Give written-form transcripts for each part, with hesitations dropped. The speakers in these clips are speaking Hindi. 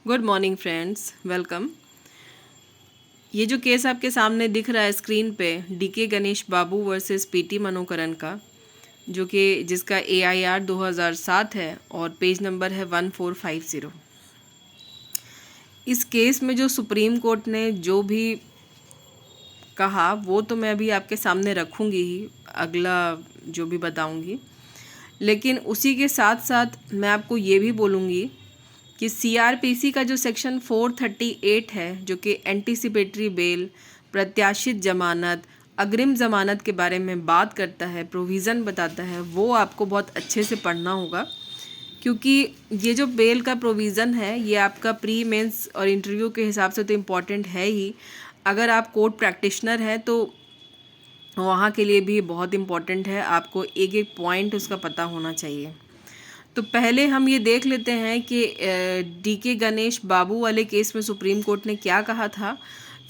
Good morning friends, welcome. ये जो केस आपके सामने दिख रहा है स्क्रीन पे, डीके गणेश बाबू वर्सेस पीटी मनोकरण का, जो कि जिसका AIR 2007 है और पेज नंबर है 1450। इस केस में जो सुप्रीम कोर्ट ने जो भी कहा वो तो मैं अभी आपके सामने रखूँगी ही, अगला जो भी बताऊँगी। लेकिन उसी के साथ साथ मैं आपको ये भी बोलूँगी कि CRPC का जो सेक्शन 438 है, जो कि एंटीसिपेटरी बेल, प्रत्याशित जमानत, अग्रिम जमानत के बारे में बात करता है, प्रोविज़न बताता है, वो आपको बहुत अच्छे से पढ़ना होगा। क्योंकि ये जो बेल का प्रोविज़न है ये आपका प्री मेंस और इंटरव्यू के हिसाब से तो इम्पॉर्टेंट है ही। अगर आप कोर्ट प्रैक्टिशनर हैं तो वहाँ के लिए भी बहुत इम्पॉर्टेंट है, आपको एक एक पॉइंट उसका पता होना चाहिए। तो पहले हम ये देख लेते हैं कि डीके गणेश बाबू वाले केस में सुप्रीम कोर्ट ने क्या कहा था।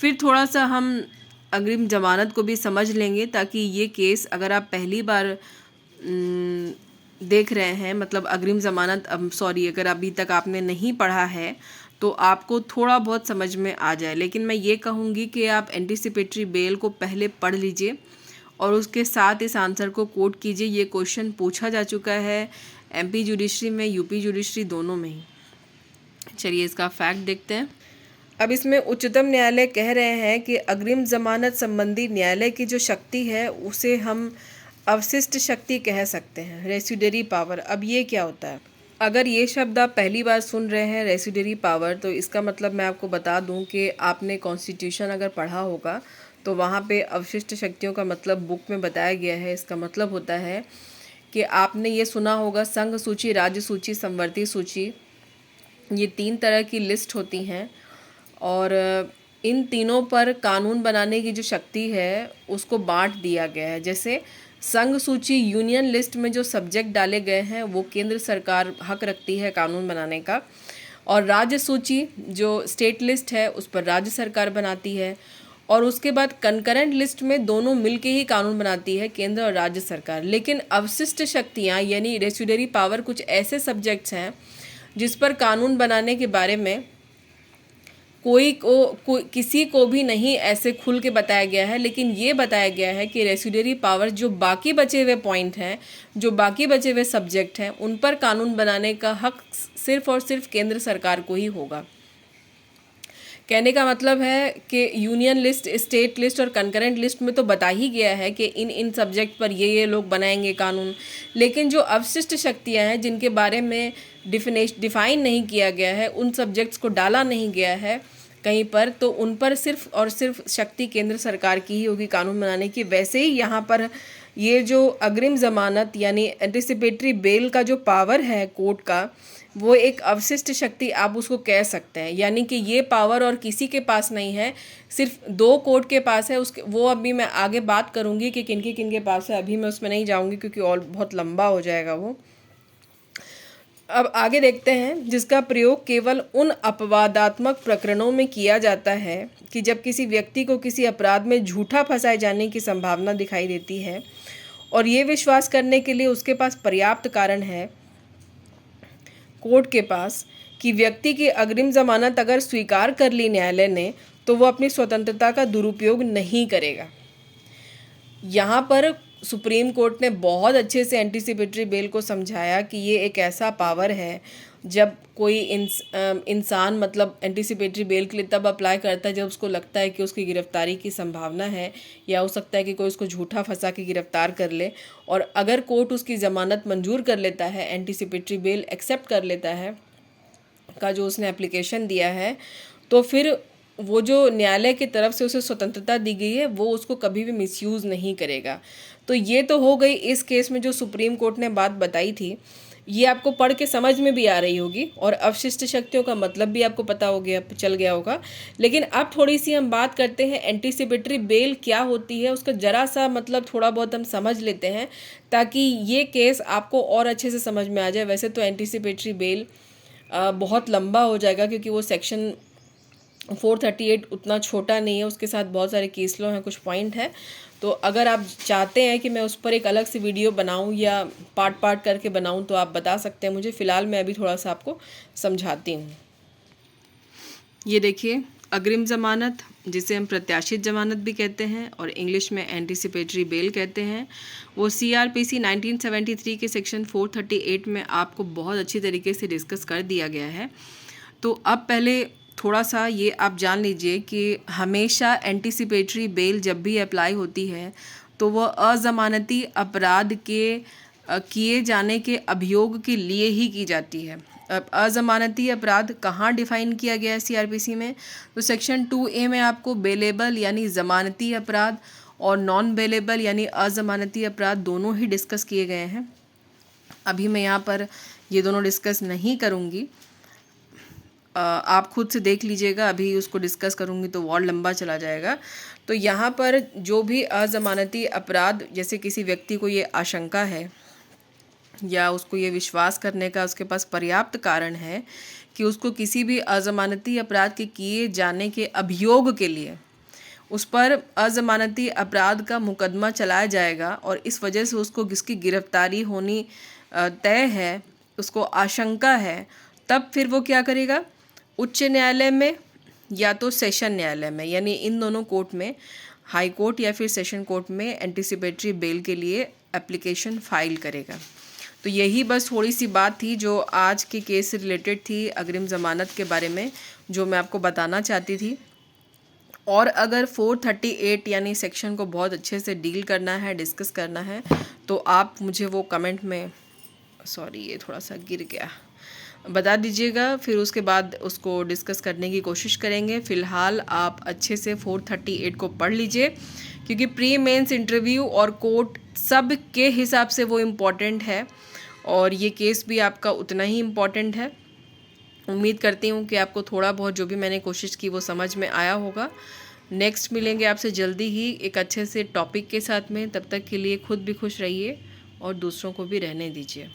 फिर थोड़ा सा हम अग्रिम जमानत को भी समझ लेंगे, ताकि ये केस अगर आप पहली बार देख रहे हैं, मतलब अग्रिम ज़मानत, सॉरी, अगर अभी तक आपने नहीं पढ़ा है तो आपको थोड़ा बहुत समझ में आ जाए। लेकिन मैं ये कहूँगी कि आप एंटीसिपेटरी बेल को पहले पढ़ लीजिए और उसके साथ इस आंसर को कोट कीजिए। ये क्वेश्चन पूछा जा चुका है MP जुडिशरी में, UP जुडिशरी, दोनों में ही। चलिए इसका फैक्ट देखते हैं। अब इसमें उच्चतम न्यायालय कह रहे हैं कि अग्रिम जमानत संबंधी न्यायालय की जो शक्ति है उसे हम अवशिष्ट शक्ति कह सकते हैं, रेसिडरी पावर। अब ये क्या होता है? अगर ये शब्द आप पहली बार सुन रहे हैं, रेसिडरी पावर, तो इसका मतलब मैं आपको बता दूं कि आपने कॉन्स्टिट्यूशन अगर पढ़ा होगा तो वहाँ पे अवशिष्ट शक्तियों का मतलब बुक में बताया गया है। इसका मतलब होता है कि आपने ये सुना होगा संघ सूची, राज्य सूची, संवर्ती सूची, ये 3 तरह की लिस्ट होती हैं और इन तीनों पर कानून बनाने की जो शक्ति है उसको बांट दिया गया है। जैसे संघ सूची, यूनियन लिस्ट में जो सब्जेक्ट डाले गए हैं वो केंद्र सरकार हक रखती है कानून बनाने का, और राज्य सूची जो स्टेट लिस्ट है उस पर राज्य सरकार बनाती है, और उसके बाद कंकरेंट लिस्ट में दोनों मिलके ही कानून बनाती है, केंद्र और राज्य सरकार। लेकिन अवशिष्ट शक्तियाँ यानी रेसिडरी पावर कुछ ऐसे सब्जेक्ट्स हैं जिस पर कानून बनाने के बारे में किसी को भी नहीं ऐसे खुल के बताया गया है। लेकिन ये बताया गया है कि रेसिडरी पावर जो बाकी बचे हुए पॉइंट हैं, जो बाकी बचे हुए सब्जेक्ट हैं, उन पर कानून बनाने का हक सिर्फ और सिर्फ केंद्र सरकार को ही होगा। कहने का मतलब है कि यूनियन लिस्ट, स्टेट लिस्ट और कंकरेंट लिस्ट में तो बता ही गया है कि इन सब्जेक्ट पर ये लोग बनाएंगे कानून। लेकिन जो अवशिष्ट शक्तियां हैं जिनके बारे में डिफाइन नहीं किया गया है, उन सब्जेक्ट्स को डाला नहीं गया है कहीं पर, तो उन पर सिर्फ और सिर्फ शक्ति केंद्र सरकार की ही होगी कानून बनाने की। वैसे ही यहाँ पर ये जो अग्रिम ज़मानत यानी एंटिसिपेटरी बेल का जो पावर है कोर्ट का, वो एक अवशिष्ट शक्ति आप उसको कह सकते हैं। यानी कि ये पावर और किसी के पास नहीं है, सिर्फ 2 कोर्ट के पास है। उसके वो अभी मैं आगे बात करूँगी कि किन के पास है, अभी मैं उसमें नहीं जाऊँगी क्योंकि और बहुत लंबा हो जाएगा वो। अब आगे देखते हैं, जिसका प्रयोग केवल उन अपवादात्मक प्रकरणों में किया जाता है कि जब किसी व्यक्ति को किसी अपराध में झूठा फंसाए जाने की संभावना दिखाई देती है और ये विश्वास करने के लिए उसके पास पर्याप्त कारण है कोर्ट के पास कि व्यक्ति की अग्रिम जमानत अगर स्वीकार कर ली न्यायालय ने तो वो अपनी स्वतंत्रता का दुरुपयोग नहीं करेगा। यहाँ पर सुप्रीम कोर्ट ने बहुत अच्छे से एंटीसिपेटरी बेल को समझाया कि ये एक ऐसा पावर है जब कोई इंसान मतलब एंटीसिपेटरी बेल के लिए तब अप्लाई करता है जब उसको लगता है कि उसकी गिरफ्तारी की संभावना है, या हो सकता है कि कोई उसको झूठा फंसा के गिरफ्तार कर ले, और अगर कोर्ट उसकी ज़मानत मंजूर कर लेता है, एंटीसिपेटरी बेल एक्सेप्ट कर लेता है का जो उसने एप्लीकेशन दिया है, तो फिर वो जो न्यायालय की तरफ से उसे स्वतंत्रता दी गई है वो उसको कभी भी मिसयूज़ नहीं करेगा। तो ये तो हो गई इस केस में जो सुप्रीम कोर्ट ने बात बताई थी, ये आपको पढ़ के समझ में भी आ रही होगी और अवशिष्ट शक्तियों का मतलब भी आपको पता हो गया, चल गया होगा। लेकिन अब थोड़ी सी हम बात करते हैं एंटीसिपेटरी बेल क्या होती है, उसका ज़रा सा मतलब थोड़ा बहुत हम समझ लेते हैं ताकि ये केस आपको और अच्छे से समझ में आ जाए। वैसे तो एंटीसिपेटरी बेल बहुत लंबा हो जाएगा क्योंकि वो सेक्शन 438 उतना छोटा नहीं है, उसके साथ बहुत सारे केस लॉ हैं, कुछ पॉइंट हैं। तो अगर आप चाहते हैं कि मैं उस पर एक अलग से वीडियो बनाऊं या पार्ट करके बनाऊं तो आप बता सकते हैं मुझे। फ़िलहाल मैं अभी थोड़ा सा आपको समझाती हूँ। ये देखिए, अग्रिम ज़मानत, जिसे हम प्रत्याशित ज़मानत भी कहते हैं और इंग्लिश में एंटिसिपेटरी बेल कहते हैं, वो सीआरपीसी 1973 के सेक्शन 438 में आपको बहुत अच्छी तरीके से डिस्कस कर दिया गया है। तो अब पहले थोड़ा सा ये आप जान लीजिए कि हमेशा एंटिसिपेटरी बेल जब भी अप्लाई होती है तो वह अज़मानती अपराध के किए जाने के अभियोग के लिए ही की जाती है। अब अज़मानती अपराध कहाँ डिफ़ाइन किया गया है सीआरपीसी में? तो सेक्शन 2A में आपको बेलेबल यानी ज़मानती अपराध और नॉन बेलेबल यानी अज़मानती अपराध दोनों ही डिस्कस किए गए हैं। अभी मैं यहाँ पर ये दोनों डिस्कस नहीं करूँगी, आप खुद से देख लीजिएगा, अभी उसको डिस्कस करूँगी तो और लंबा चला जाएगा। तो यहाँ पर जो भी अज़मानती अपराध, जैसे किसी व्यक्ति को ये आशंका है या उसको ये विश्वास करने का उसके पास पर्याप्त कारण है कि उसको किसी भी अज़मानती अपराध के किए जाने के अभियोग के लिए उस पर अज़मानती अपराध का मुकदमा चलाया जाएगा और इस वजह से उसको किसकी गिरफ्तारी होनी तय है, उसको आशंका है, तब फिर वो क्या करेगा, उच्च न्यायालय में या तो सेशन न्यायालय में, यानी इन दोनों कोर्ट में, हाई कोर्ट या फिर सेशन कोर्ट में एंटिसिपेटरी बेल के लिए एप्लीकेशन फाइल करेगा। तो यही बस थोड़ी सी बात थी जो आज के केस से रिलेटेड थी, अग्रिम ज़मानत के बारे में, जो मैं आपको बताना चाहती थी। और अगर 438 यानी सेक्शन को बहुत अच्छे से डील करना है, डिस्कस करना है, तो आप मुझे वो कमेंट में, सॉरी ये थोड़ा सा गिर गया, बता दीजिएगा, फिर उसके बाद उसको डिस्कस करने की कोशिश करेंगे। फ़िलहाल आप अच्छे से 438 को पढ़ लीजिए, क्योंकि प्री मेंस इंटरव्यू और कोर्ट सब के हिसाब से वो इम्पॉर्टेंट है और ये केस भी आपका उतना ही इम्पॉर्टेंट है। उम्मीद करती हूँ कि आपको थोड़ा बहुत जो भी मैंने कोशिश की वो समझ में आया होगा। नेक्स्ट मिलेंगे आपसे जल्दी ही एक अच्छे से टॉपिक के साथ में। तब तक के लिए खुद भी खुश रहिए और दूसरों को भी रहने दीजिए।